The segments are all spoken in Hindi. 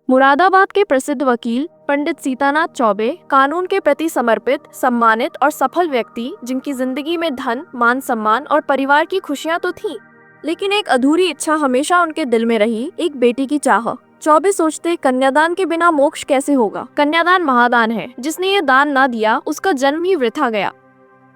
मुरादाबाद के प्रसिद्ध वकील पंडित सीतानाथ चौबे कानून के प्रति समर्पित, सम्मानित और सफल व्यक्ति, जिनकी जिंदगी में धन, मान सम्मान और परिवार की खुशियां तो थीं, लेकिन एक अधूरी इच्छा हमेशा उनके दिल में रही, एक बेटी की चाह। चौबे सोचते, कन्यादान के बिना मोक्ष कैसे होगा। कन्यादान महादान है, जिसने ये दान ना दिया उसका जन्म ही वृथा गया।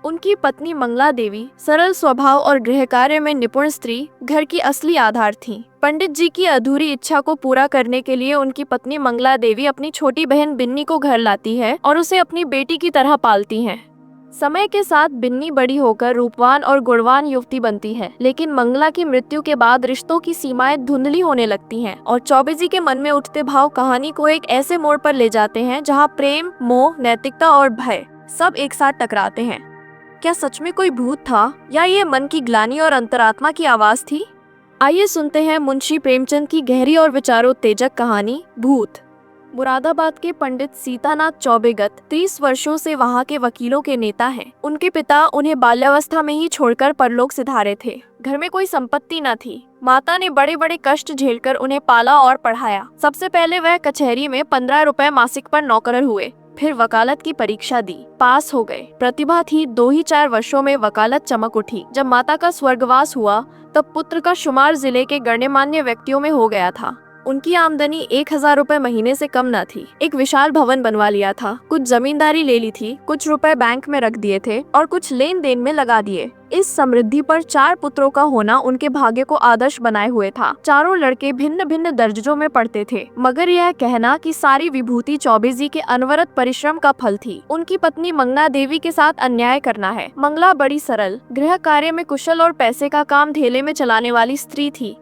उनकी पत्नी मंगला देवी सरल स्वभाव और गृह कार्य में निपुण स्त्री, घर की असली आधार थीं। पंडित जी की अधूरी इच्छा को पूरा करने के लिए उनकी पत्नी मंगला देवी अपनी छोटी बहन बिन्नी को घर लाती है और उसे अपनी बेटी की तरह पालती हैं। समय के साथ बिन्नी बड़ी होकर रूपवान और गुणवान युवती बनती है, लेकिन मंगला की मृत्यु के बाद रिश्तों की सीमाएं धुंधली होने लगती हैं और चौबे जी के मन में उठते भाव कहानी को एक ऐसे मोड़ पर ले जाते हैं जहां प्रेम, मोह, नैतिकता और भय सब एक साथ टकराते हैं। क्या सच में कोई भूत था या ये मन की ग्लानि और अंतरात्मा की आवाज थी? आइए सुनते हैं मुंशी प्रेमचंद की गहरी और विचारोत्तेजक कहानी भूत। मुरादाबाद के पंडित सीतानाथ चौबे गत 30 वर्षों से वहाँ के वकीलों के नेता हैं। उनके पिता उन्हें बाल्यावस्था में ही छोड़कर परलोक सिधारे थे। घर में कोई संपत्ति न थी। माता ने बड़े बड़े कष्ट झेलकर उन्हें पाला और पढ़ाया। सबसे पहले वह कचहरी में 15 रुपए मासिक पर नौकर हुए, फिर वकालत की परीक्षा दी, पास हो गए। प्रतिभा थी, 2 ही 4 वर्षों में वकालत चमक उठी। जब माता का स्वर्गवास हुआ तब पुत्र का शुमार जिले के गण्यमान्य व्यक्तियों में हो गया था। उनकी आमदनी 1000 रुपए महीने से कम न थी। एक विशाल भवन बनवा लिया था, कुछ जमींदारी ले ली थी, कुछ रुपए बैंक में रख दिए थे और कुछ लेन देन में लगा दिए। इस समृद्धि पर 4 पुत्रों का होना उनके भाग्य को आदर्श बनाए हुए था। चारों लड़के भिन्न भिन्न दर्जों में पढ़ते थे, मगर यह कहना कि सारी विभूति चौबे जी के अनवरत परिश्रम का फल थी। उनकी पत्नी मंगला देवी के साथ अन्याय करना है। मंगला बड़ी सरल, गृह कार्य में कुशल और पैसे का काम धेले में चलाने वाली स्त्री थी।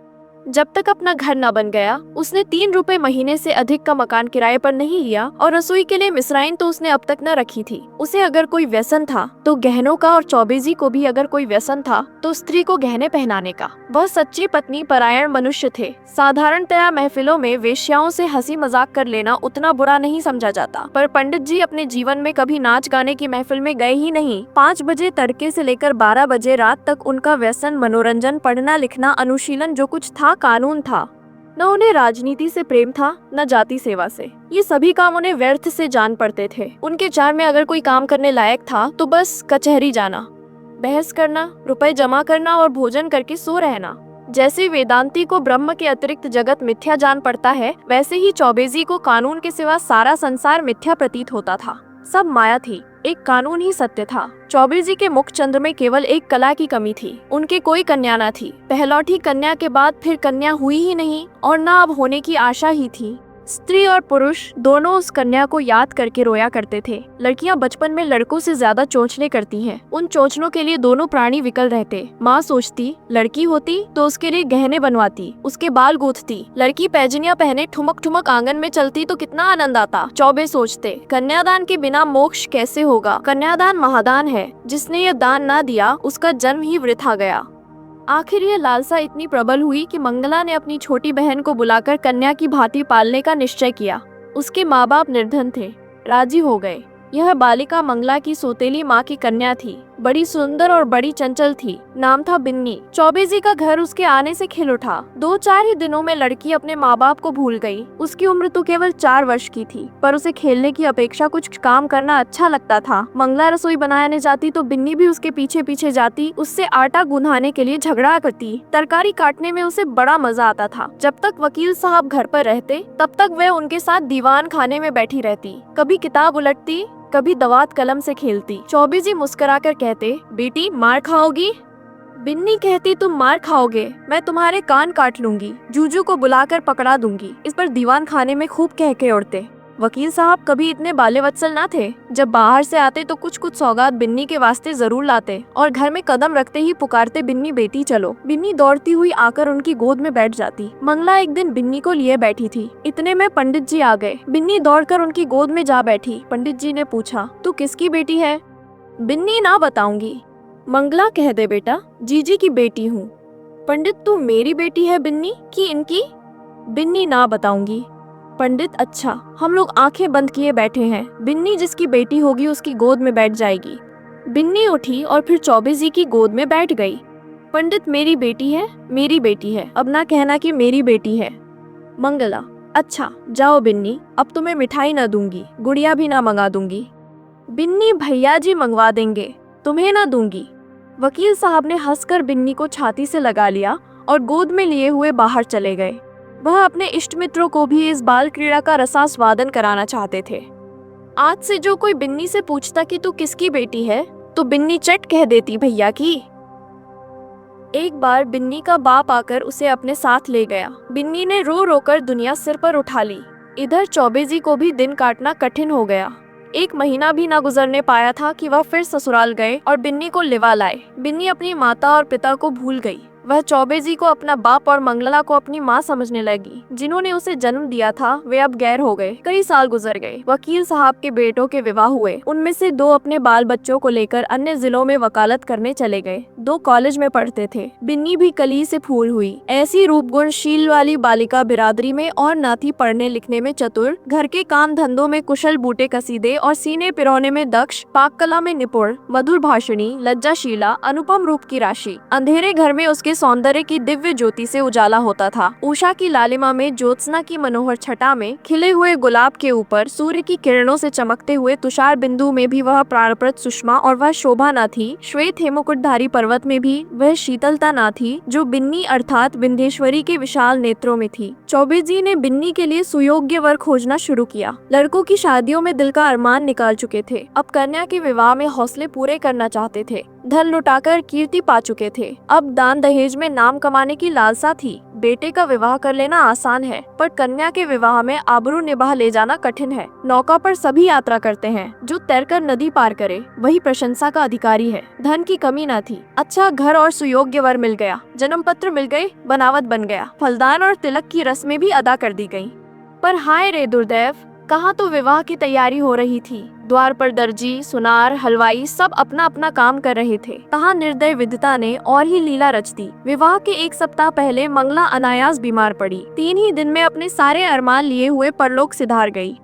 जब तक अपना घर न बन गया, उसने 3 रुपए महीने से अधिक का मकान किराए पर नहीं लिया और रसोई के लिए मिश्राइन तो उसने अब तक न रखी थी। उसे अगर कोई व्यसन था तो गहनों का, और चौबे जी को भी अगर कोई व्यसन था तो स्त्री को गहने पहनाने का। वह सच्ची पत्नी परायण मनुष्य थे। साधारणतया महफिलों में वेश्याओं से हंसी मजाक कर लेना उतना बुरा नहीं समझा जाता, पर पंडित जी अपने जीवन में कभी नाच गाने की महफिल में गए ही नहीं। 5 बजे तड़के से लेकर 12 बजे रात तक उनका व्यसन मनोरंजन, पढ़ना लिखना, अनुशीलन जो कुछ था कानून था। न उन्हें राजनीति से प्रेम था, न जाति सेवा से। ये सभी काम उन्हें व्यर्थ से जान पड़ते थे। उनके विचार में अगर कोई काम करने लायक था तो बस कचहरी जाना, बहस करना, रुपए जमा करना और भोजन करके सो रहना। जैसे वेदांती को ब्रह्म के अतिरिक्त जगत मिथ्या जान पड़ता है, वैसे ही चौबे जी को कानून के सिवा सारा संसार मिथ्या प्रतीत होता था। सब माया थी, एक कानून ही सत्य था। चौबे जी के मुखचंद्र में केवल एक कला की कमी थी। उनके कोई कन्या न थी। पहलौठी कन्या के बाद फिर कन्या हुई ही नहीं और न अब होने की आशा ही थी। स्त्री और पुरुष दोनों उस कन्या को याद करके रोया करते थे। लड़कियां बचपन में लड़कों से ज्यादा चोंचने करती हैं। उन चोंचनों के लिए दोनों प्राणी विकल रहते। माँ सोचती लड़की होती तो उसके लिए गहने बनवाती, उसके बाल गूंथती। लड़की पैजनियां पहने ठुमक ठुमक आंगन में चलती तो कितना आनंद आता। चौबे सोचते, कन्यादान के बिना मोक्ष कैसे होगा। कन्यादान महादान है, जिसने ये दान न दिया उसका जन्म ही वृथा गया। आखिर ये लालसा इतनी प्रबल हुई कि मंगला ने अपनी छोटी बहन को बुलाकर कन्या की भांति पालने का निश्चय किया। उसके माँ बाप निर्धन थे, राजी हो गए। यह बालिका मंगला की सौतेली माँ की कन्या थी। बड़ी सुंदर और बड़ी चंचल थी। नाम था बिन्नी। चौबे जी का घर उसके आने से खिल उठा। 2-4 ही दिनों में लड़की अपने माँ बाप को भूल गई। उसकी उम्र तो केवल 4 वर्ष की थी, पर उसे खेलने की अपेक्षा कुछ काम करना अच्छा लगता था। मंगला रसोई बनाने जाती तो बिन्नी भी उसके पीछे पीछे जाती, उससे आटा गूंथाने के लिए झगड़ा करती। तरकारी काटने में उसे बड़ा मजा आता था। जब तक वकील साहब घर पर रहते तब तक वह उनके साथ दीवान खाने में बैठी रहती। कभी किताब उलटती, कभी दवात कलम से खेलती। चौबे जी मुस्कुराकर कहते, बेटी मार खाओगी? बिन्नी कहती, तुम मार खाओगे, मैं तुम्हारे कान काट लूंगी, जूजू को बुलाकर पकड़ा दूंगी। इस पर दीवान खाने में खूब कह के उड़ते। वकील साहब कभी इतने बाल्यवत्सल ना थे। जब बाहर से आते तो कुछ कुछ सौगात बिन्नी के वास्ते जरूर लाते और घर में कदम रखते ही पुकारते, बिन्नी बेटी चलो। बिन्नी दौड़ती हुई आकर उनकी गोद में बैठ जाती। मंगला एक दिन बिन्नी को लिए बैठी थी। इतने में पंडित जी आ गए। बिन्नी दौड़कर उनकी गोद में जा बैठी। पंडित जी ने पूछा, तू किसकी बेटी है? बिन्नी, ना बताऊंगी। मंगला, कह दे बेटा, जीजी की बेटी हूँ। पंडित, तू मेरी बेटी है बिन्नी कि इनकी? बिन्नी, ना बताऊंगी। पंडित, अच्छा, हम लोग आंखें बंद किए बैठे हैं। बिन्नी जिसकी बेटी होगी उसकी गोद में बैठ जाएगी। बिन्नी उठी और फिर चौबे जी की गोद में बैठ गई। पंडित, मेरी बेटी है, मेरी बेटी है, अब ना कहना कि मेरी बेटी है। मंगला, अच्छा जाओ बिन्नी, अब तुम्हें मिठाई ना दूंगी, गुड़िया भी ना मंगा दूंगी। बिन्नी भैया जी मंगवा देंगे, तुम्हें ना दूंगी। वकील साहब ने हंसकर बिन्नी को छाती से लगा लिया और गोद में लिए हुए बाहर चले गए। वह अपने इष्ट मित्रों को भी इस बाल क्रीड़ा का रसास्वादन कराना चाहते थे। आज से जो कोई बिन्नी से पूछता कि तू किसकी बेटी है, तो बिन्नी चट कह देती भैया की। एक बार बिन्नी का बाप आकर उसे अपने साथ ले गया। बिन्नी ने रो रो कर दुनिया सिर पर उठा ली। इधर चौबे जी को भी दिन काटना कठिन हो गया। 1 महीना भी ना गुजरने पाया था कि वह फिर ससुराल गए और बिन्नी को लिवा लाए। बिन्नी अपनी माता और पिता को भूल गई। वह चौबे जी को अपना बाप और मंगला को अपनी माँ समझने लगी। जिन्होंने उसे जन्म दिया था वे अब गैर हो गए। कई साल गुजर गए। वकील साहब के बेटों के विवाह हुए। उनमें से 2 अपने बाल बच्चों को लेकर अन्य जिलों में वकालत करने चले गए। 2 कॉलेज में पढ़ते थे। बिन्नी भी कली से फूल हुई। ऐसी रूप गुणशील वाली बालिका बिरादरी में और न थी पढ़ने लिखने में चतुर, घर के काम धंधों में कुशल बूटे कसीदे और सीने पिरोने में दक्ष, पाक कला में निपुण, मधुर भाषणी, लज्जाशीला, अनुपम रूप की राशि। अंधेरे घर में उसके सौंदर्य की दिव्य ज्योति से उजाला होता था। उषा की लालिमा में, ज्योत्सना की मनोहर छटा में, खिले हुए गुलाब के ऊपर सूर्य की किरणों से चमकते हुए तुषार बिंदु में भी वह प्राणप्रद सुषमा और वह शोभा न थी। श्वेत हेमुकुटधारी पर्वत में भी वह शीतलता न थी जो बिन्नी अर्थात विंध्येश्वरी के विशाल नेत्रों में थी। चौबे जी ने बिन्नी के लिए सुयोग्य वर खोजना शुरू किया। लड़कों की शादियों में दिल का अरमान निकाल चुके थे। अब कन्या के विवाह में हौसले पूरे करना चाहते थे। धन लुटाकर कीर्ति पा चुके थे। अब दान दहेज में नाम कमाने की लालसा थी। बेटे का विवाह कर लेना आसान है, पर कन्या के विवाह में आबरू निभा ले जाना कठिन है। नौका पर सभी यात्रा करते हैं। जो तैरकर नदी पार करे वही प्रशंसा का अधिकारी है। धन की कमी न थी। अच्छा घर और सुयोग्य वर मिल गया। जन्म पत्र मिल गए, बनावट बन गया। फलदान और तिलक की रस्में भी अदा कर दी गयी। पर हाय रे दुर्दैव, कहाँ तो विवाह की तैयारी हो रही थी। द्वार पर दर्जी, सुनार, हलवाई सब अपना अपना काम कर रहे थे। कहाँ निर्दय विधता ने और ही लीला रच दी। विवाह के 1 सप्ताह पहले मंगला अनायास बीमार पड़ी। 3 ही दिन में अपने सारे अरमान लिए हुए परलोक सिधार गई।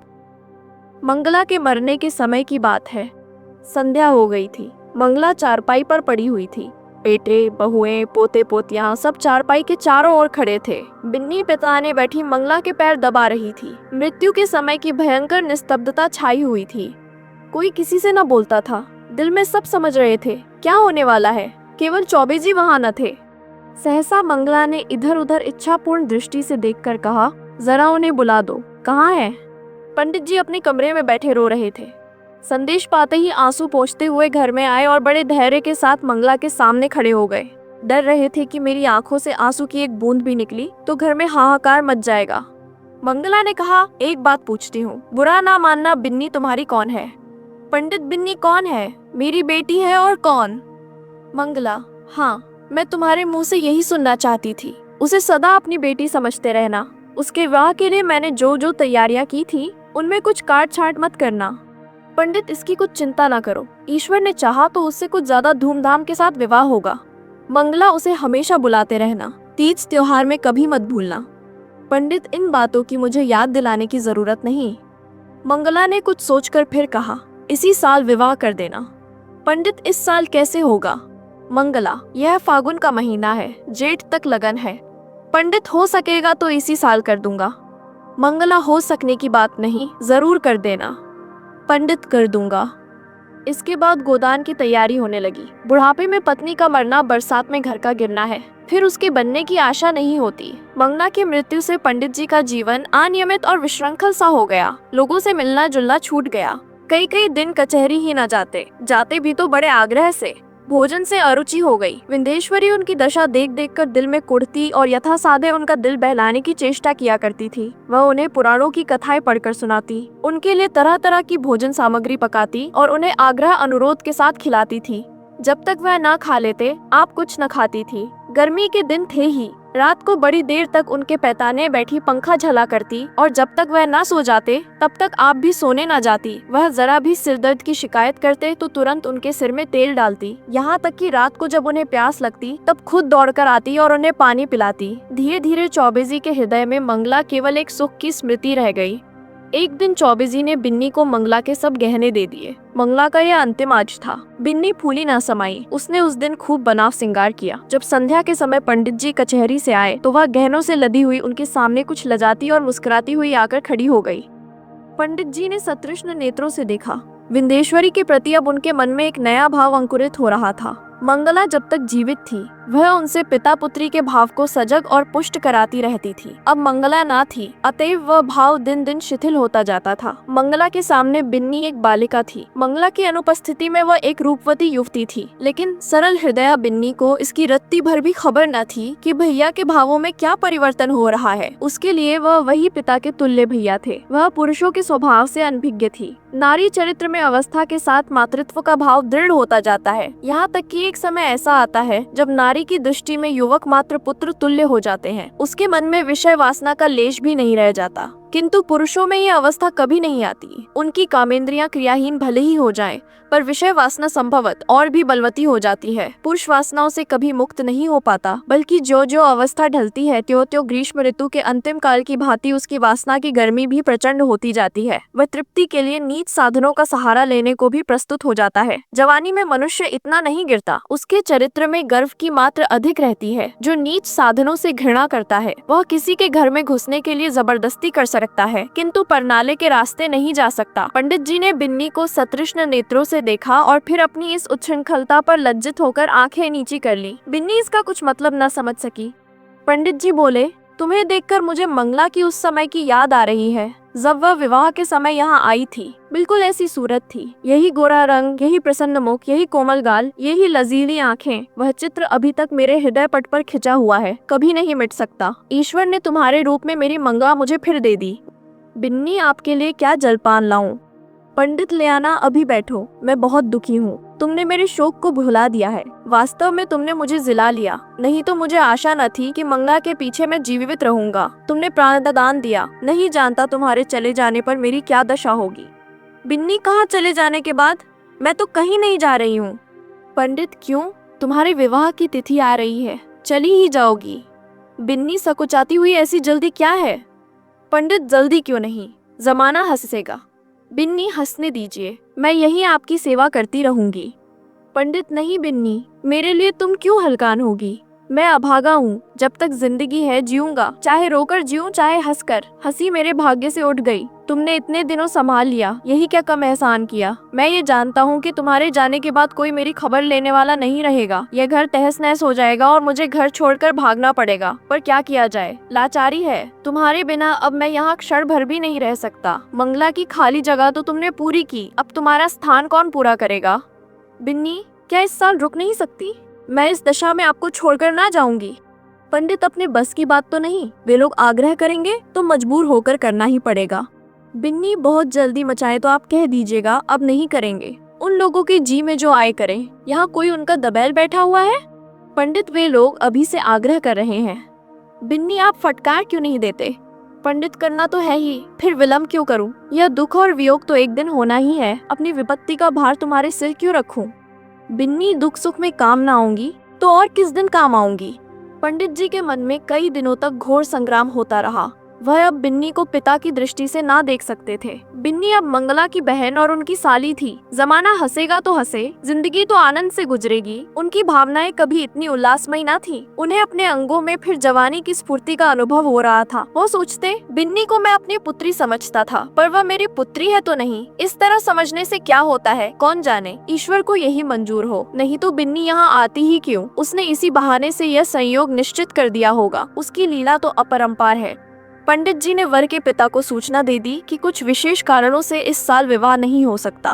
मंगला के मरने के समय की बात है। संध्या हो गई थी। मंगला चारपाई पर पड़ी हुई थी। बेटे, बहुएं, पोते पोतियां सब चारपाई के चारों ओर खड़े थे। बिन्नी पिताने बैठी मंगला के पैर दबा रही थी। मृत्यु के समय की भयंकर निस्तब्धता छाई हुई थी। कोई किसी से न बोलता था। दिल में सब समझ रहे थे क्या होने वाला है। केवल चौबे जी वहां न थे। सहसा मंगला ने इधर उधर इच्छापूर्ण दृष्टि से देखकर कहा, जरा उन्हें बुला दो। कहाँ है? पंडित जी अपने कमरे में बैठे रो रहे थे। संदेश पाते ही आंसू पोंछते हुए घर में आए और बड़े धैर्य के साथ मंगला के सामने खड़े हो गए। डर रहे थे कि मेरी आंखों से आंसू की एक बूंद भी निकली तो घर में हाहाकार मच जाएगा। मंगला ने कहा, एक बात पूछती हूँ, बुरा ना मानना, बिन्नी तुम्हारी कौन है? पंडित, बिन्नी कौन है? मेरी बेटी है। और कौन? मंगला, हाँ, मैं तुम्हारे मुंह से यही सुनना चाहती थी। उसे सदा अपनी बेटी समझते रहना। उसके विवाह के लिए मैंने जो जो तैयारियां की थी उनमें कुछ काट छाट मत करना। पंडित, इसकी कुछ चिंता ना करो। ईश्वर ने चाहा तो उससे कुछ ज्यादा धूमधाम के साथ विवाह होगा। मंगला, उसे हमेशा बुलाते रहना। तीज त्योहार में कभी मत भूलना। पंडित, इन बातों की मुझे याद दिलाने की जरूरत नहीं। मंगला ने कुछ सोचकर फिर कहा, इसी साल विवाह कर देना। पंडित, इस साल कैसे होगा? मंगला, यह फागुन का महीना है, जेठ तक लगन है। पंडित, हो सकेगा तो इसी साल कर दूंगा। मंगला, हो सकने की बात नहीं, जरूर कर देना। पंडित, कर दूंगा। इसके बाद गोदान की तैयारी होने लगी। बुढ़ापे में पत्नी का मरना, बरसात में घर का गिरना है, फिर उसके बनने की आशा नहीं होती। मंगला की मृत्यु से पंडित जी का जीवन अनियमित और विश्रृंखल सा हो गया। लोगों से मिलना जुलना छूट गया। कई कई दिन कचहरी ही न जाते भी तो बड़े आग्रह से। भोजन से अरुचि हो गई। विंध्येश्वरी उनकी दशा देख देख कर दिल में कुढ़ती और यथासाध्य उनका दिल बहलाने की चेष्टा किया करती थी। वह उन्हें पुराणों की कथाएं पढ़कर सुनाती, उनके लिए तरह तरह की भोजन सामग्री पकाती और उन्हें आग्रह अनुरोध के साथ खिलाती थी। जब तक वह न खा लेते आप कुछ न खाती थी। गर्मी के दिन थे ही। रात को बड़ी देर तक उनके पैताने बैठी पंखा झला करती और जब तक वह न सो जाते तब तक आप भी सोने न जाती। वह जरा भी सिरदर्द की शिकायत करते तो तुरंत उनके सिर में तेल डालती। यहाँ तक कि रात को जब उन्हें प्यास लगती तब खुद दौड़कर आती और उन्हें पानी पिलाती। धीरे धीरे चौबे जी के हृदय में मंगला केवल एक सुख की स्मृति रह गई। एक दिन चौबे जी ने बिन्नी को मंगला के सब गहने दे दिए। मंगला का यह अंतिम आज था। बिन्नी फूली ना समाई। उसने उस दिन खूब बनाव श्रृंगार किया। जब संध्या के समय पंडित जी कचहरी से आए तो वह गहनों से लदी हुई उनके सामने कुछ लजाती और मुस्कुराती हुई आकर खड़ी हो गई। पंडित जी ने सतृष्ण नेत्रों से देखा। विंध्येश्वरी के प्रति अब उनके मन में एक नया भाव अंकुरित हो रहा था। मंगला जब तक जीवित थी वह उनसे पिता पुत्री के भाव को सजग और पुष्ट कराती रहती थी। अब मंगला ना थी, अतएव वह भाव दिन दिन शिथिल होता जाता था। मंगला के सामने बिन्नी एक बालिका थी। मंगला की अनुपस्थिति में वह एक रूपवती युवती थी, लेकिन सरल हृदया बिन्नी को इसकी रत्ती भर भी खबर न थी कि भैया के भावों में क्या परिवर्तन हो रहा है। उसके लिए वह वही पिता के तुल्य भैया थे। वह पुरुषों के स्वभाव से अनभिज्ञ थी। नारी चरित्र में अवस्था के साथ मातृत्व का भाव दृढ़ होता जाता है। यहाँ तक कि एक समय ऐसा आता है जब नारी की दृष्टि में युवक मात्र पुत्र तुल्य हो जाते हैं। उसके मन में विषय वासना का लेश भी नहीं रह जाता। किंतु पुरुषों में यह अवस्था कभी नहीं आती। उनकी कामेंद्रियां क्रियाहीन भले ही हो जाएं, पर विषय वासना संभवत और भी बलवती हो जाती है। पुरुष वासनाओं से कभी मुक्त नहीं हो पाता, बल्कि जो जो अवस्था ढलती है त्यों त्यों ग्रीष्म ऋतु के अंतिम काल की भांति उसकी वासना की गर्मी भी प्रचंड होती जाती है। वह तृप्ति के लिए नीच साधनों का सहारा लेने को भी प्रस्तुत हो जाता है। जवानी में मनुष्य इतना नहीं गिरता, उसके चरित्र में गर्व की मात्रा अधिक रहती है। जो नीच साधनों से घृणा करता है वह किसी के घर में घुसने के लिए जबरदस्ती कर सकता है, किंतु परनाले के रास्ते नहीं जा सकता। पंडित जी ने बिन्नी को सतृष्ण नेत्रों से देखा और फिर अपनी इस उच्छृंखलता पर लज्जित होकर आंखें नीची कर ली। बिन्नी इसका कुछ मतलब न समझ सकी। पंडित जी बोले, तुम्हें देखकर मुझे मंगला की उस समय की याद आ रही है जब वह विवाह के समय यहाँ आई थी। बिल्कुल ऐसी सूरत थी, यही गोरा रंग, यही प्रसन्न मुख, यही कोमल गाल, यही लजीली आंखें। वह चित्र अभी तक मेरे हृदय पट पर खिंचा हुआ है, कभी नहीं मिट सकता। ईश्वर ने तुम्हारे रूप में मेरी मंगला मुझे फिर दे दी। बिन्नी, आपके लिए क्या जलपान लाऊं? पंडित ले आना, अभी बैठो। मैं बहुत दुखी हूँ। तुमने मेरे शोक को भुला दिया है। वास्तव में तुमने मुझे जिला लिया, नहीं तो मुझे आशा न थी कि मंगला के पीछे मैं जीवित रहूंगा। तुमने प्राणदान दिया, नहीं जानता तुम्हारे चले जाने पर मेरी क्या दशा होगी। बिन्नी, कहाँ चले जाने के बाद? मैं तो कहीं नहीं जा रही हूँ। पंडित, क्यों? तुम्हारे विवाह की तिथि आ रही है, चली ही जाओगी। बिन्नी सकुचाती हुई, ऐसी जल्दी क्या है? पंडित, जल्दी क्यों नहीं, जमाना हंसेगा। बिन्नी, हंसने दीजिए, मैं यही आपकी सेवा करती रहूंगी। पंडित, नहीं बिन्नी, मेरे लिए तुम क्यों हलकान होगी? मैं अभागा हूँ, जब तक जिंदगी है जीऊंगा, चाहे रोकर जीऊं चाहे हंसकर। हंसी मेरे भाग्य से उठ गई। तुमने इतने दिनों संभाल लिया, यही क्या कम एहसान किया। मैं ये जानता हूँ कि तुम्हारे जाने के बाद कोई मेरी खबर लेने वाला नहीं रहेगा। यह घर तहस नहस हो जाएगा और मुझे घर छोड़कर भागना पड़ेगा। पर क्या किया जाए, लाचारी है। तुम्हारे बिना अब मैं यहाँ क्षण भर भी नहीं रह सकता। मंगला की खाली जगह तो तुमने पूरी की, अब तुम्हारा स्थान कौन पूरा करेगा? बिन्नी, क्या इस साल रुक नहीं सकती? मैं इस दशा में आपको छोड़कर ना जाऊंगी। पंडित, अपने बस की बात तो नहीं, वे लोग आग्रह करेंगे तो मजबूर होकर करना ही पड़ेगा। बिन्नी, बहुत जल्दी मचाए तो आप कह दीजिएगा अब नहीं करेंगे। उन लोगों के जी में जो आए करें, यहाँ कोई उनका दबैल बैठा हुआ है? पंडित, वे लोग अभी से आग्रह कर रहे हैं। बिन्नी, आप फटकार क्यों नहीं देते? पंडित, करना तो है ही, फिर विलम्ब क्यों करूं? यह दुख और वियोग तो एक दिन होना ही है। अपनी विपत्ति का भार तुम्हारे सिर क्यों रखूं? बिन्नी, दुख सुख में काम ना आऊंगी तो और किस दिन काम आऊंगी? पंडित जी के मन में कई दिनों तक घोर संग्राम होता रहा। वह अब बिन्नी को पिता की दृष्टि से ना देख सकते थे। बिन्नी अब मंगला की बहन और उनकी साली थी। जमाना हंसेगा तो हंसे, जिंदगी तो आनंद से गुजरेगी। उनकी भावनाएं कभी इतनी उल्लासमयी ना थी। उन्हें अपने अंगों में फिर जवानी की स्फूर्ति का अनुभव हो रहा था। वो सोचते, बिन्नी को मैं अपनी पुत्री समझता था, पर वह मेरी पुत्री है तो नहीं। इस तरह समझने से क्या होता है, कौन जाने। ईश्वर को यही मंजूर हो, नहीं तो बिन्नी यहाँ आती ही क्यों? उसने इसी बहाने से यह संयोग निश्चित कर दिया होगा। उसकी लीला तो अपरंपार है। पंडित जी ने वर के पिता को सूचना दे दी कि कुछ विशेष कारणों से इस साल विवाह नहीं हो सकता।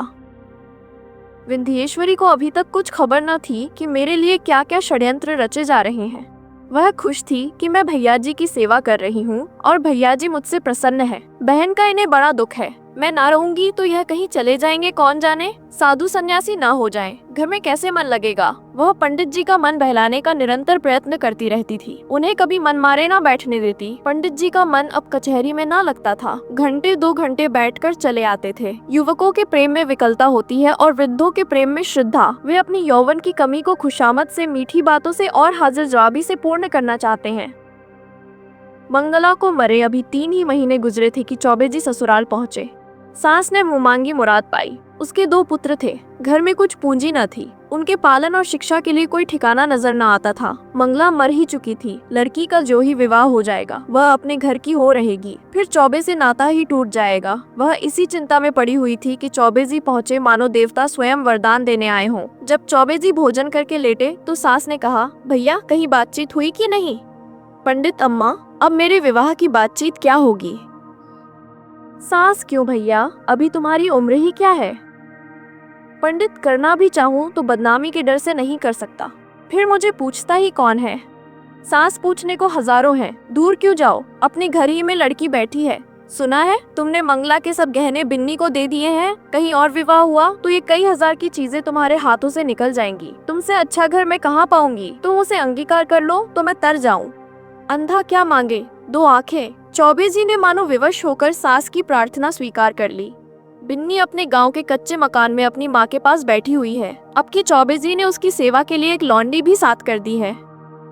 विंध्येश्वरी को अभी तक कुछ खबर न थी कि मेरे लिए क्या क्या षड्यंत्र रचे जा रहे हैं। वह खुश थी कि मैं भैया जी की सेवा कर रही हूँ और भैया जी मुझसे प्रसन्न है। बहन का इन्हें बड़ा दुख है। मैं ना रहूंगी तो यह कहीं चले जाएंगे, कौन जाने। साधु सन्यासी ना हो जाएं, घर में कैसे मन लगेगा। वह पंडित जी का मन बहलाने का निरंतर प्रयत्न करती रहती थी। उन्हें कभी मन मारे ना बैठने देती। पंडित जी का मन अब कचहरी में ना लगता था। घंटे 2 घंटे बैठकर चले आते थे। युवकों के प्रेम में विकलता होती है और वृद्धों के प्रेम में श्रद्धा। वे अपनी यौवन की कमी को खुशामद से, मीठी बातों से और हाजिर जवाबी से पूर्ण करना चाहते हैं। मंगला को मरे अभी 3 ही महीने गुजरे थे कि चौबे जी ससुराल पहुँचे। सास ने मुंह मुराद पाई। उसके 2 पुत्र थे। घर में कुछ पूंजी न थी। उनके पालन और शिक्षा के लिए कोई ठिकाना नजर न आता था। मंगला मर ही चुकी थी। लड़की का जो ही विवाह हो जाएगा वह अपने घर की हो रहेगी, फिर चौबे से नाता ही टूट जाएगा। वह इसी चिंता में पड़ी हुई थी कि चौबे जी पहुँचे मानो देवता स्वयं वरदान देने आए हों। जब चौबे जी भोजन करके लेटे तो सास ने कहा, भैया कहीं बातचीत हुई कि नहीं? पंडित अम्मा, अब मेरे विवाह की बातचीत क्या होगी? सास, क्यों भैया, अभी तुम्हारी उम्र ही क्या है? पंडित, करना भी चाहूँ तो बदनामी के डर से नहीं कर सकता। फिर मुझे पूछता ही कौन है? सास, पूछने को हजारों हैं, दूर क्यों जाओ, अपने घर ही में लड़की बैठी है। सुना है तुमने मंगला के सब गहने बिन्नी को दे दिए हैं। कहीं और विवाह हुआ तो ये कई हजार की चीजें तुम्हारे हाथों से निकल जाएंगी। तुमसे अच्छा घर मैं कहाँ पाऊंगी? तुम उसे अंगीकार कर लो तो मैं तर जाऊं। अंधा क्या मांगे, 2 आंखें। चौबे जी ने मानो विवश होकर सास की प्रार्थना स्वीकार कर ली। बिन्नी अपने गांव के कच्चे मकान में अपनी माँ के पास बैठी हुई है। अब की चौबे जी ने उसकी सेवा के लिए एक लौंडी भी साथ कर दी है।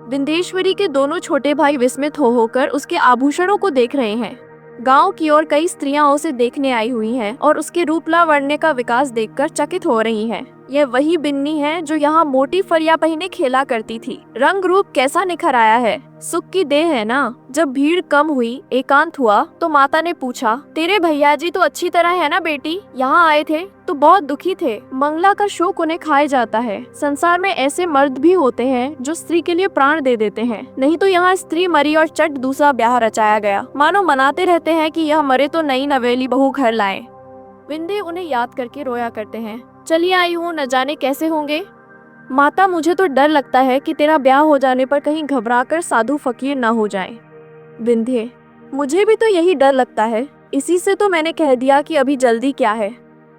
विंध्येश्वरी के दोनों छोटे भाई विस्मित होकर उसके आभूषणों को देख रहे हैं। गांव की ओर कई स्त्रियां उसे देखने आई हुई हैं और उसके रूप लावण्य का विकास देखकर चकित हो रही हैं। यह वही बिन्नी है जो यहाँ मोटी फरिया पहिने खेला करती थी। रंग रूप कैसा निखर आया है, सुख की देह है ना। जब भीड़ कम हुई, एकांत हुआ, तो माता ने पूछा, तेरे भैया जी तो अच्छी तरह है ना बेटी? यहाँ आए थे तो बहुत दुखी थे। मंगला का शोक उन्हें खाए जाता है। संसार में ऐसे मर्द भी होते हैं जो स्त्री के लिए प्राण दे देते हैं। नहीं तो यहाँ स्त्री मरी और चट दूसरा ब्याह रचाया गया। मानो मनाते रहते हैं कि यह मरे तो नई नवेली बहू घर लाए। विंध्य उन्हें याद करके रोया करते हैं। चली आई हूँ, न जाने कैसे होंगे। माता, मुझे तो डर लगता है कि तेरा ब्याह हो जाने पर कहीं घबराकर साधु फकीर न हो जाएं। विंध्य, मुझे भी तो यही डर लगता है। इसी से तो मैंने कह दिया कि अभी जल्दी क्या है।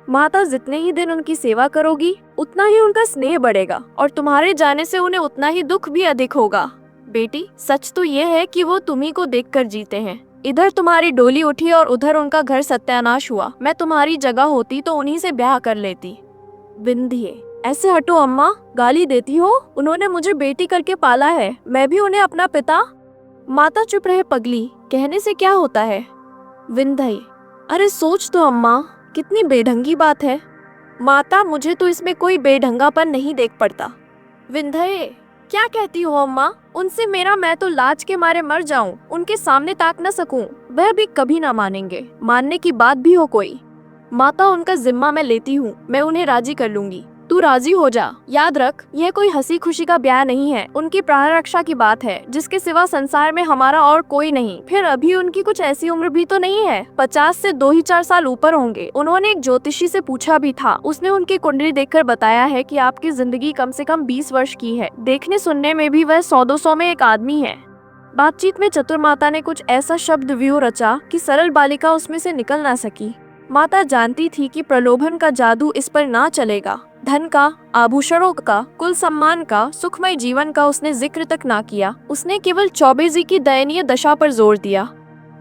माता, जितने ही दिन उनकी सेवा करोगी उतना ही उनका स्नेह बढ़ेगा और तुम्हारे जाने से उन्हें उतना ही दुख भी अधिक होगा। बेटी, सच तो ये है कि वो तुम्ही को देखकर जीते हैं। इधर तुम्हारी डोली उठी और उधर उनका घर सत्यानाश हुआ। मैं तुम्हारी जगह होती तो उन्हीं से ब्याह कर लेती। विंध्य, ऐसे हटो अम्मा, गाली देती हो। उन्होंने मुझे बेटी करके पाला है, मैं भी उन्हें अपना पिता। माता, चुप रहे पगली, कहने से क्या होता है? विंध्य, अरे सोच तो अम्मा, कितनी बेढंगी बात है। माता, मुझे तो इसमें कोई बेढंगापन नहीं देख पड़ता। विंध्य, क्या कहती हो अम्मा? उनसे मेरा मैं तो लाज के मारे मर जाऊं, उनके सामने ताक न सकूं, वह भी कभी ना मानेंगे। मानने की बात भी हो कोई? माता, उनका जिम्मा मैं लेती हूँ, मैं उन्हें राजी कर लूंगी। तू राजी हो जा। याद रख, यह कोई हंसी खुशी का ब्याह नहीं है, उनकी प्राण रक्षा की बात है, जिसके सिवा संसार में हमारा और कोई नहीं। फिर अभी उनकी कुछ ऐसी उम्र भी तो नहीं है, 50 से 2 ही 4 साल ऊपर होंगे। उन्होंने एक ज्योतिषी से पूछा भी था, उसने उनकी कुंडली देखकर बताया है कि आपकी जिंदगी कम से कम 20 वर्ष की है। देखने सुनने में भी वह 100-200 में एक आदमी है। बातचीत में चतुर माता ने कुछ ऐसा शब्द व्यूह रचा कि सरल बालिका उसमें से निकल ना सकी। माता जानती थी कि प्रलोभन का जादू इस पर ना चलेगा। धन का, आभूषणों का, कुल सम्मान का, सुखमय जीवन का उसने जिक्र तक ना किया। उसने केवल चौबे जी की दयनीय दशा पर जोर दिया।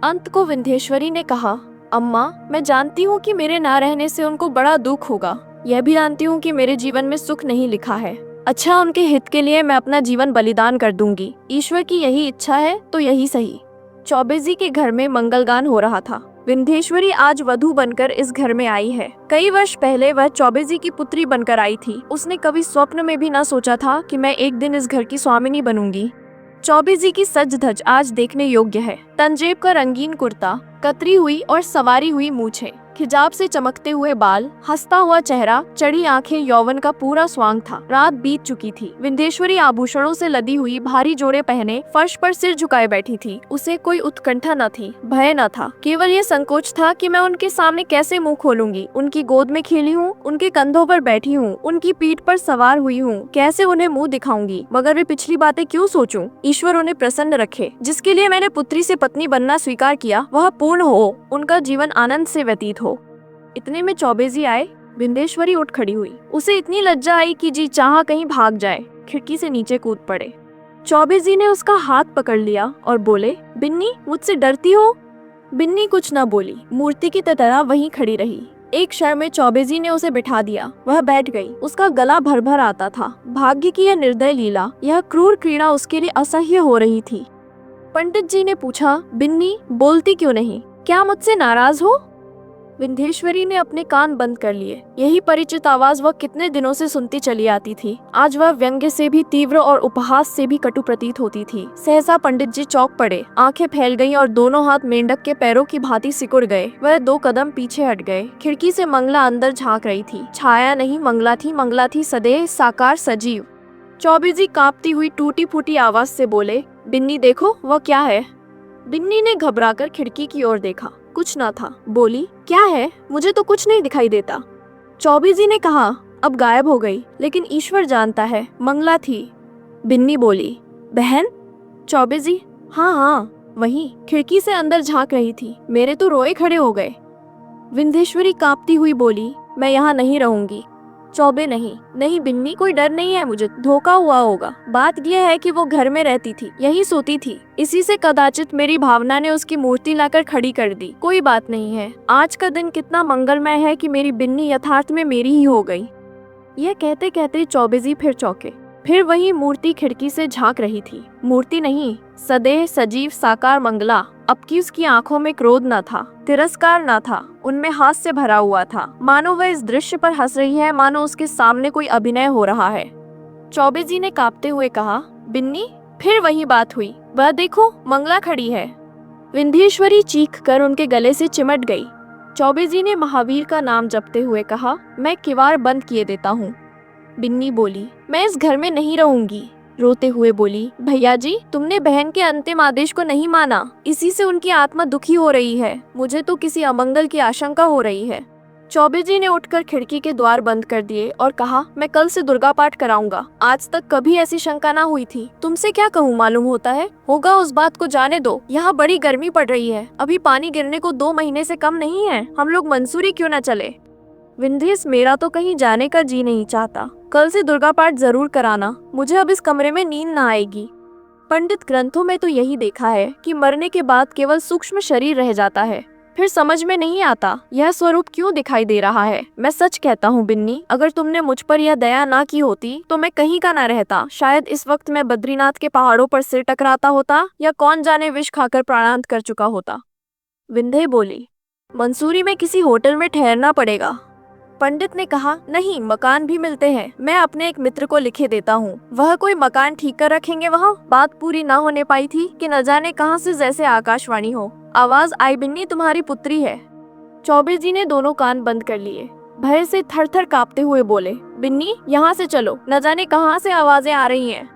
अंत को विंध्येश्वरी ने कहा, अम्मा, मैं जानती हूँ कि मेरे ना रहने से उनको बड़ा दुख होगा। यह भी जानती हूँ कि मेरे जीवन में सुख नहीं लिखा है। अच्छा, उनके हित के लिए मैं अपना जीवन बलिदान कर दूंगी। ईश्वर की यही इच्छा है तो यही सही। चौबे जी के घर में मंगलगान हो रहा था। विंध्येश्वरी आज वधू बनकर इस घर में आई है। कई वर्ष पहले वह चौबे जी की पुत्री बनकर आई थी। उसने कभी स्वप्न में भी न सोचा था कि मैं एक दिन इस घर की स्वामिनी बनूंगी। चौबे जी की सज धज आज देखने योग्य है। तंजेब का रंगीन कुर्ता, कतरी हुई और सवारी हुई मूछें, हिजाब से चमकते हुए बाल, हंसता हुआ चेहरा, चढ़ी आंखें, यौवन का पूरा स्वांग था। रात बीत चुकी थी। विंध्येश्वरी आभूषणों से लदी हुई भारी जोड़े पहने फर्श पर सिर झुकाए बैठी थी। उसे कोई उत्कंठा न थी, भय न था, केवल ये संकोच था कि मैं उनके सामने कैसे मुंह खोलूंगी। उनकी गोद में खेली हूँ, उनके कंधों पर बैठी हूँ, उनकी पीठ पर सवार हुई हूँ, कैसे उन्हें मुंह दिखाऊंगी? मगर वे पिछली बातें क्यों सोचूं? ईश्वर उन्हें प्रसन्न रखे। जिसके लिए मैंने पुत्री से पत्नी बनना स्वीकार किया वह पूर्ण हो, उनका जीवन आनंद से व्यतीत हो। इतने में चौबे जी आए। विंध्येश्वरी उठ खड़ी हुई। उसे इतनी लज्जा आई कि जी चाहा कहीं भाग जाए, खिड़की से नीचे कूद पड़े। चौबे जी ने उसका हाथ पकड़ लिया और बोले, बिन्नी, मुझसे डरती हो? बिन्नी कुछ न बोली, मूर्ति की तरह वहीं खड़ी रही। एक क्षण में चौबे जी ने उसे बिठा दिया। वह बैठ गई। उसका गला भर भर आता था। भाग्य की यह निर्दय लीला, यह क्रूर क्रीड़ा उसके लिए असह्य हो रही थी। पंडित जी ने पूछा, बिन्नी, बोलती क्यों नहीं? क्या मुझसे नाराज हो? विंध्येश्वरी ने अपने कान बंद कर लिए। यही परिचित आवाज वह कितने दिनों से सुनती चली आती थी। आज वह व्यंग्य से भी तीव्र और उपहास से भी कटु प्रतीत होती थी। सहसा पंडित जी चौंक पड़े, आंखें फैल गईं और दोनों हाथ मेंढक के पैरों की भांति सिकुड़ गए। वह 2 कदम पीछे हट गए। खिड़की से मंगला अंदर झांक रही थी। छाया नहीं, मंगला थी सदैव साकार सजीव। चौबे जी कांपती हुई टूटी फूटी आवाज से बोले, बिन्नी देखो वह क्या है। बिन्नी ने घबराकर खिड़की की ओर देखा, कुछ ना था। बोली, क्या है? मुझे तो कुछ नहीं दिखाई देता। चौबे जी ने कहा, अब गायब हो गई, लेकिन ईश्वर जानता है, मंगला थी। बिन्नी बोली, बहन? चौबे जी, हाँ हाँ वही, खिड़की से अंदर झांक रही थी। मेरे तो रोए खड़े हो गए। विंध्येश्वरी कांपती हुई बोली, मैं यहाँ नहीं रहूंगी। चौबे, नहीं बिन्नी, कोई डर नहीं है मुझे, धोखा हुआ होगा। बात यह है कि वो घर में रहती थी, यही सोती थी। इसी से कदाचित मेरी भावना ने उसकी मूर्ति लाकर खड़ी कर दी। कोई बात नहीं है। आज का दिन कितना मंगलमय है कि मेरी बिन्नी यथार्थ में मेरी ही हो गई। यह कहते कहते चौबे जी फिर चौंके। फिर वही मूर्ति खिड़की से झांक रही थी। मूर्ति नहीं, सदैव सजीव साकार मंगला। अब की उसकी आंखों में क्रोध न था, तिरस्कार न था, उनमें हास्य भरा हुआ था। मानो वह इस दृश्य पर हंस रही है, मानो उसके सामने कोई अभिनय हो रहा है। चौबे जी ने कांपते हुए कहा, बिन्नी? फिर वही बात हुई। वह देखो, मंगला खड़ी है। विंध्येश्वरी चीख कर उनके गले से चिमट गई। चौबे जी ने महावीर का नाम जपते हुए कहा, मैं किवाड़ बंद किए देता हूँ। बिन्नी बोली, मैं इस घर में नहीं रहूंगी। रोते हुए बोली, भैया जी, तुमने बहन के अंतिम आदेश को नहीं माना, इसी से उनकी आत्मा दुखी हो रही है। मुझे तो किसी अमंगल की आशंका हो रही है। चौबे जी ने उठकर खिड़की के द्वार बंद कर दिए और कहा, मैं कल से दुर्गा पाठ कराऊंगा। आज तक कभी ऐसी शंका ना हुई थी। तुमसे क्या कहूँ, मालूम होता है। होगा उस बात को जाने दो। यहाँ बड़ी गर्मी पड़ रही है, अभी पानी गिरने को 2 महीने से कम नहीं है। हम लोग मंसूरी क्यों न चले? विंध्येश, मेरा तो कहीं जाने का जी नहीं चाहता। कल से दुर्गा पाठ जरूर कराना। मुझे अब इस कमरे में नींद ना आएगी। पंडित ग्रंथों में तो यही देखा है कि मरने के बाद केवल सूक्ष्म शरीर रह जाता है। फिर समझ में नहीं आता यह स्वरूप क्यों दिखाई दे रहा है। मैं सच कहता हूँ बिन्नी, अगर तुमने मुझ पर यह दया ना की होती तो मैं कहीं का ना रहता। शायद इस वक्त मैं बद्रीनाथ के पहाड़ों पर सिर टकराता होता, या कौन जाने विष खाकर प्राणांत कर चुका होता। विंध्ये बोली, मंसूरी में किसी होटल में ठहरना पड़ेगा। पंडित ने कहा, नहीं, मकान भी मिलते हैं। मैं अपने एक मित्र को लिखे देता हूँ, वह कोई मकान ठीक कर रखेंगे वहाँ। बात पूरी ना होने पाई थी कि न जाने कहाँ से जैसे आकाशवाणी हो आवाज आई, बिन्नी तुम्हारी पुत्री है। चौबे जी ने दोनों कान बंद कर लिए। भय से थर-थर कांपते हुए बोले, बिन्नी यहाँ से चलो, न जाने कहाँ से आवाजें आ रही हैं।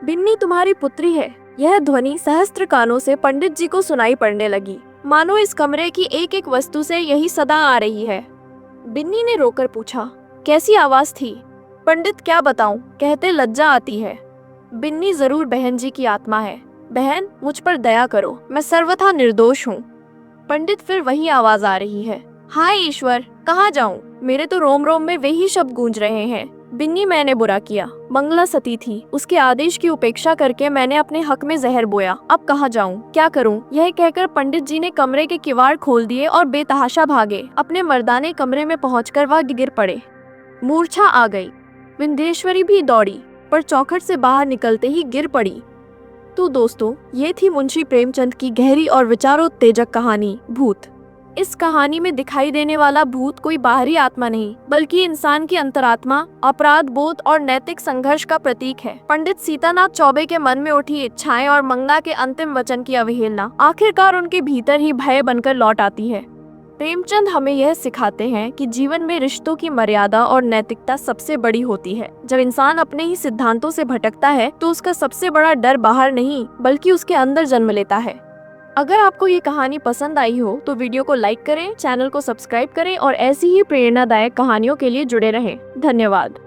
बिन्नी तुम्हारी पुत्री है। यह ध्वनि सहस्त्र कानों से पंडित जी को सुनाई पड़ने लगी, मानो इस कमरे की एक एक वस्तु से यही सदा आ रही है। बिन्नी ने रोकर पूछा, कैसी आवाज थी? पंडित, क्या बताऊं, कहते लज्जा आती है। बिन्नी, जरूर बहन जी की आत्मा है। बहन, मुझ पर दया करो, मैं सर्वथा निर्दोष हूँ। पंडित, फिर वही आवाज आ रही है। हाय ईश्वर, कहाँ जाऊं? मेरे तो रोम रोम में वही शब्द गूंज रहे हैं। बिन्नी, मैंने बुरा किया। मंगला सती थी, उसके आदेश की उपेक्षा करके मैंने अपने हक में जहर बोया। अब कहाँ जाऊं, क्या करूं? यह कहकर पंडित जी ने कमरे के किवाड़ खोल दिए और बेतहाशा भागे। अपने मर्दाने कमरे में पहुंचकर वह गिर पड़े। मूर्छा आ गई। विंध्येश्वरी भी दौड़ी, पर चौखट से बाहर निकलते ही गिर पड़ी। तो दोस्तों, ये थी मुंशी प्रेमचंद की गहरी और विचारोत्तेजक कहानी भूत। इस कहानी में दिखाई देने वाला भूत कोई बाहरी आत्मा नहीं, बल्कि इंसान की अंतरात्मा, अपराध बोध और नैतिक संघर्ष का प्रतीक है। पंडित सीतानाथ चौबे के मन में उठी इच्छाएं और मंगला के अंतिम वचन की अवहेलना आखिरकार उनके भीतर ही भय बनकर लौट आती है। प्रेमचंद हमें यह सिखाते हैं कि जीवन में रिश्तों की मर्यादा और नैतिकता सबसे बड़ी होती है। जब इंसान अपने ही सिद्धांतों से भटकता है तो उसका सबसे बड़ा डर बाहर नहीं, बल्कि उसके अंदर जन्म लेता है। अगर आपको ये कहानी पसंद आई हो तो वीडियो को लाइक करें, चैनल को सब्सक्राइब करें और ऐसी ही प्रेरणादायक कहानियों के लिए जुड़े रहें। धन्यवाद।